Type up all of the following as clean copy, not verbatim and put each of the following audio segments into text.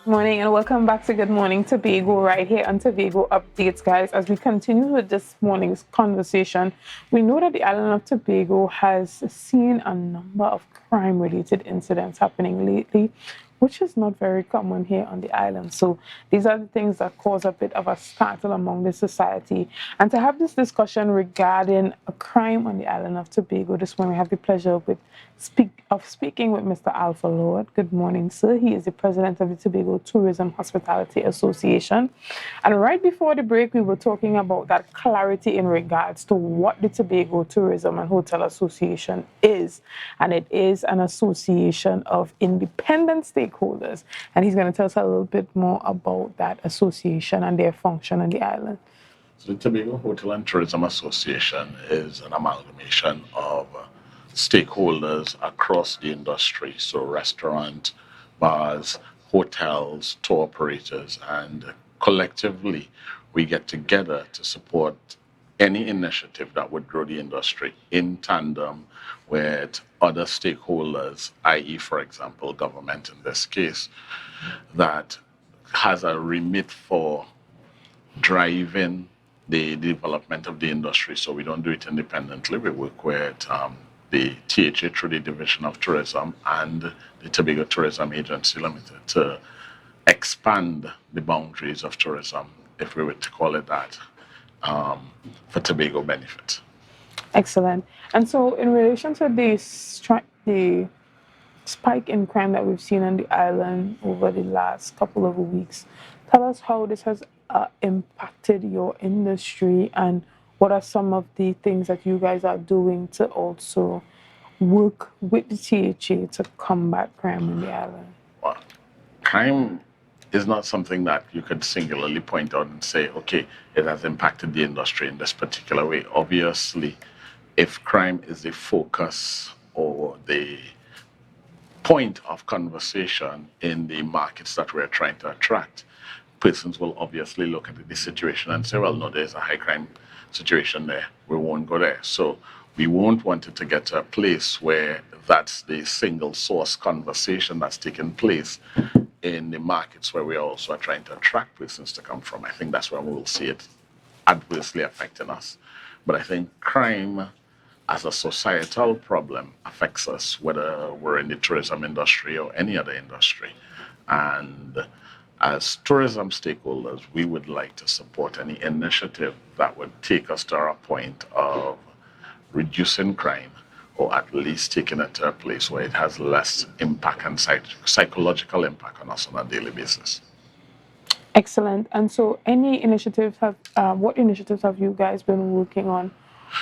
Morning and welcome back to Good Morning Tobago right here on Tobago Updates, guys. As we continue with this morning's conversation, we know that the island of Tobago has seen a number of crime-related incidents happening lately, which is not very common here on the island. So these are the things that cause a bit of a startle among the society. And to have this discussion regarding a crime on the island of Tobago, this morning we have the pleasure of speaking with Mr. Alpha Lorde. Good morning, sir. He is the president of the Tobago Tourism Hospitality Association. And right before the break, we were talking about that clarity in regards to what the Tobago Tourism and Hotel Association is. And it is an association of independent stakeholders. And he's going to tell us a little bit more about that association and their function on the island. So the Tobago Hotel and Tourism Association is an amalgamation of stakeholders across the industry, so restaurants, bars, hotels, tour operators, and collectively we get together to support any initiative that would grow the industry in tandem with other stakeholders, i.e., for example, government in this case, that has a remit for driving the development of the industry. So we don't do it independently. We work with the THA through the Division of Tourism and the Tobago Tourism Agency Limited to expand the boundaries of tourism, if we were to call it that, for Tobago benefit. Excellent. And so in relation to the spike in crime that we've seen on the island over the last couple of weeks, tell us how this has impacted your industry and what are some of the things that you guys are doing to also work with the THA to combat crime on the island? Well, crime is not something that you could singularly point out and say, okay, it has impacted the industry in this particular way. Obviously, if crime is the focus or the point of conversation in the markets that we're trying to attract, persons will obviously look at the situation and say, well, no, there's a high crime situation there. We won't go there. So we won't want it to get to a place where that's the single source conversation that's taking place in the markets where we also are trying to attract persons to come from. I think that's where we will see it adversely affecting us. But I think crime as a societal problem affects us, whether we're in the tourism industry or any other industry. And as tourism stakeholders, we would like to support any initiative that would take us to our point of reducing crime, or at least taking it to a place where it has less impact and psychological impact on us on a daily basis. Excellent. And so what initiatives have you guys been working on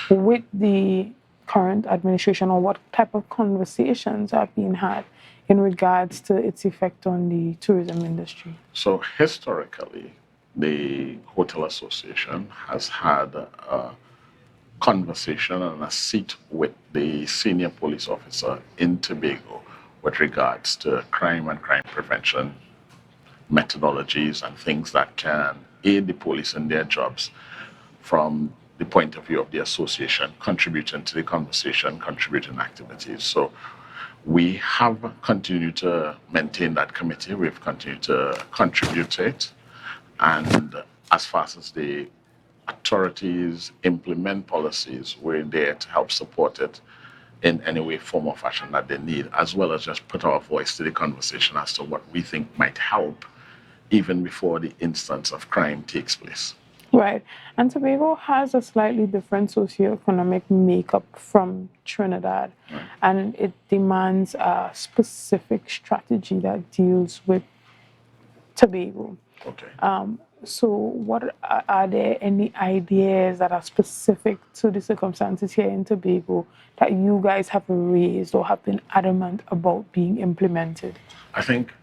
with the current administration, or what type of conversations are being had in regards to its effect on the tourism industry? So historically, the Hotel Association has had a conversation and a seat with the senior police officer in Tobago with regards to crime and crime prevention methodologies and things that can aid the police in their jobs from the point of view of the association, contributing to the conversation, contributing activities. So we have continued to maintain that committee. We've continued to contribute to it. And as fast as the authorities implement policies, we're there to help support it in any way, form, or fashion that they need, as well as just put our voice to the conversation as to what we think might help even before the instance of crime takes place. Right. And Tobago has a slightly different socioeconomic makeup from Trinidad, and it demands a specific strategy that deals with Tobago. Okay. So what are there any ideas that are specific to the circumstances here in Tobago that you guys have raised or have been adamant about being implemented? I think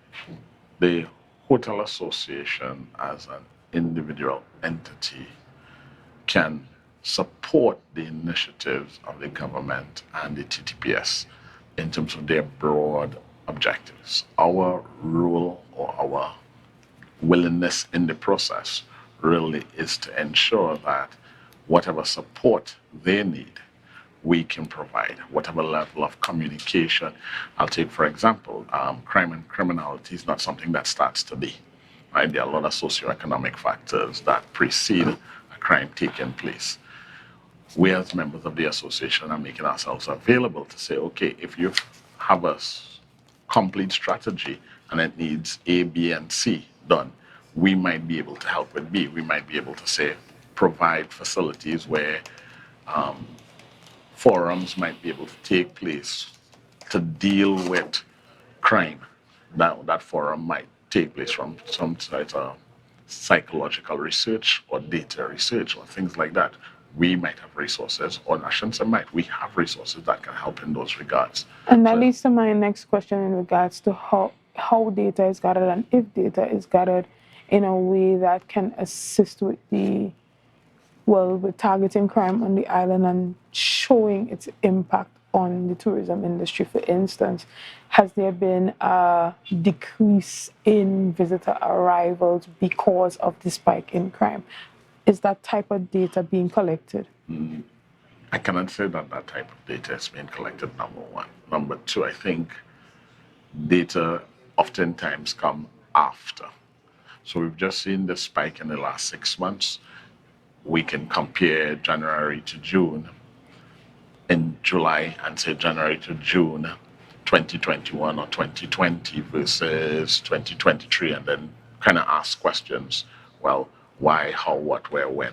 the Hotel Association as an individual entity can support the initiatives of the government and the TTPS in terms of their broad objectives. Our role or our willingness in the process really is to ensure that whatever support they need, we can provide, whatever level of communication. I'll take, for example, crime and criminality is not something that starts today. Right? There are a lot of socioeconomic factors that precede a crime taking place. We as members of the association are making ourselves available to say, okay, if you have a complete strategy and it needs A, B, and C done, we might be able to help with B. We might be able to say, provide facilities where forums might be able to take place to deal with crime. Now, that forum might take place from some sort of psychological research or data research or things like that. We might have resources, or I shouldn't say might, we have resources that can help in those regards. And that leads to my next question in regards to how data is gathered and if data is gathered in a way that can assist with with targeting crime on the island and showing its impact on the tourism industry. For instance, has there been a decrease in visitor arrivals because of the spike in crime? Is that type of data being collected? I cannot say that that type of data is being collected, number one. Number two, I think data oftentimes come after. So we've just seen the spike in the last 6 months. We can compare January to June in July and say January to June 2021 or 2020 versus 2023, and then kind of ask questions. Well, why, how, what, where, when?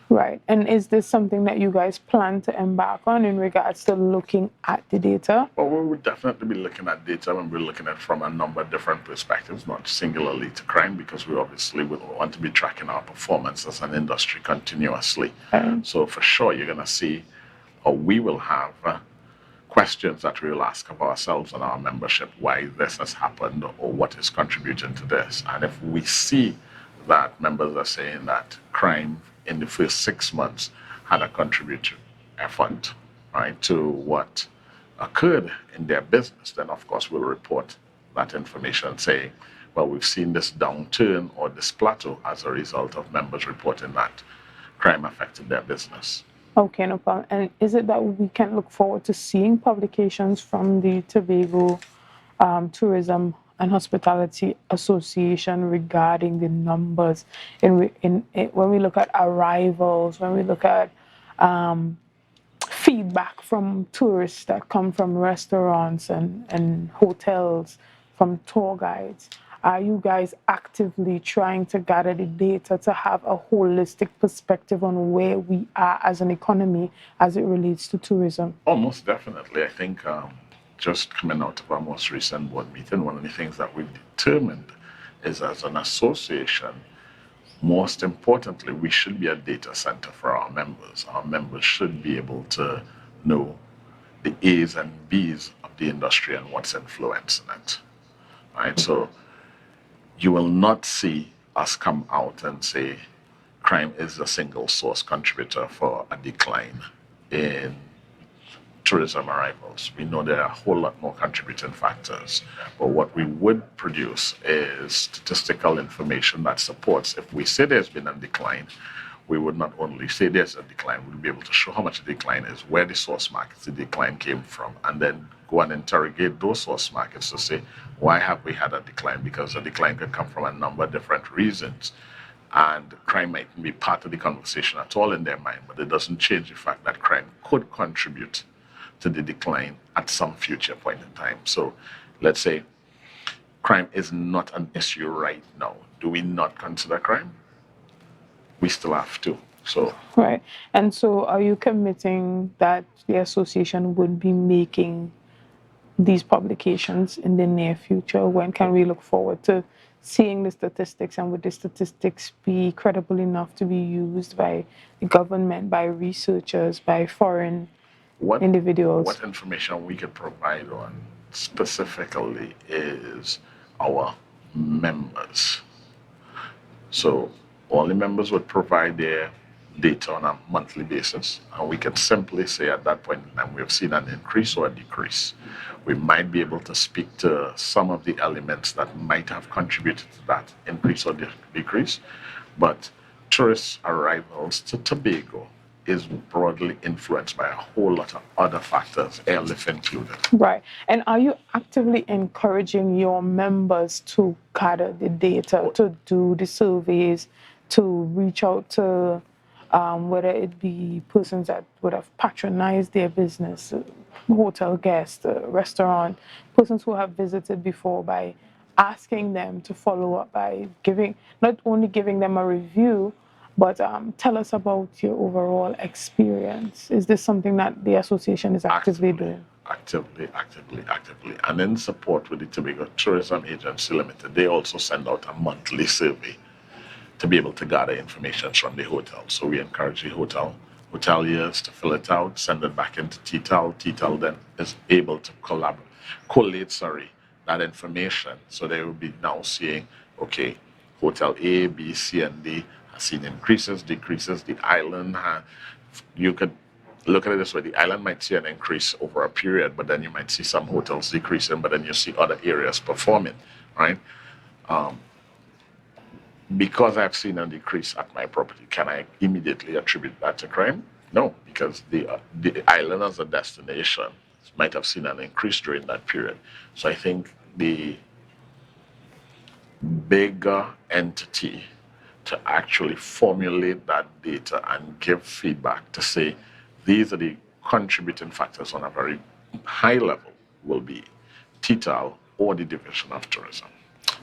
Right. And is this something that you guys plan to embark on in regards to looking at the data? Well, we would definitely be looking at data when we're looking at it from a number of different perspectives, not singularly to crime, because we obviously will want to be tracking our performance as an industry continuously. So for sure, you're going to see, or we will have questions that we will ask of ourselves and our membership, why this has happened or what is contributing to this. And if we see that members are saying that crime in the first 6 months had a contributory effort, right, to what occurred in their business, then of course we'll report that information and say, well, we've seen this downturn or this plateau as a result of members reporting that crime affected their business. Okay, no problem. And is it that we can look forward to seeing publications from the Tobago Tourism and Hospitality Association regarding the numbers when we look at arrivals, when we look at feedback from tourists that come from restaurants and hotels, from tour guides? Are you guys actively trying to gather the data to have a holistic perspective on where we are as an economy as it relates to tourism? Oh, most definitely. I think just coming out of our most recent board meeting, one of the things that we've determined is, as an association, most importantly, we should be a data center for our members. Our members should be able to know the A's and B's of the industry and what's influencing it. Right? So you will not see us come out and say crime is a single source contributor for a decline in tourism arrivals. We know there are a whole lot more contributing factors, but what we would produce is statistical information that supports. If we say there's been a decline, we would not only say there's a decline, we'd be able to show how much the decline is, where the source markets the decline came from, and then go and interrogate those source markets to say, why have we had a decline? Because a decline could come from a number of different reasons. And crime mightn't be part of the conversation at all in their mind, but it doesn't change the fact that crime could contribute to the decline at some future point in time. So let's say crime is not an issue right now. Do we not consider crime? We still have to. So right. And so are you committing that the association would be making these publications in the near future? When can we look forward to seeing the statistics, and would the statistics be credible enough to be used by the government, by researchers, by foreign individuals? What information we could provide on specifically is our members. So all the members would provide their data on a monthly basis, and we can simply say at that point in time we've seen an increase or a decrease. We might be able to speak to some of the elements that might have contributed to that increase or decrease, but tourist arrivals to Tobago is broadly influenced by a whole lot of other factors, airlift included. Right. And are you actively encouraging your members to gather the data, to do the surveys, to reach out to whether it be persons that would have patronized their business, hotel guests, restaurant, persons who have visited before, by asking them to follow up, by giving, not only giving them a review, but tell us about your overall experience. Is this something that the association is actively doing? Actively. And in support with the Tobago Tourism Agency Limited, they also send out a monthly survey to be able to gather information from the hotel. So we encourage the hoteliers to fill it out, send it back into TTAL. TTAL then is able to collate that information. So they will be now seeing, okay, hotel A, B, C, and D has seen increases, decreases. The island, you could look at it this way: the island might see an increase over a period, but then you might see some hotels decreasing, but then you see other areas performing, right? Because I've seen a decrease at my property, can I immediately attribute that to crime? No, because the island as a destination might have seen an increase during that period. So I think the bigger entity to actually formulate that data and give feedback to say these are the contributing factors on a very high level will be TTAL or the Division of Tourism.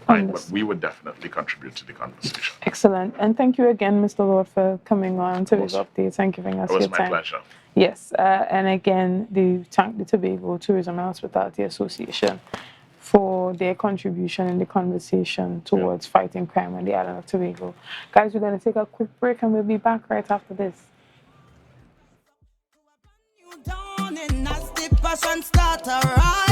Right, but we would definitely contribute to the conversation. Excellent. And thank you again, Mr. Lorde, for coming on to this update and giving us your time. It was my pleasure. Yes. And again, thank the Tobago Tourism and Hospitality Association for their contribution in the conversation towards fighting crime on the island of Tobago. Guys, we're going to take a quick break and we'll be back right after this. You down and as the passion start to rise.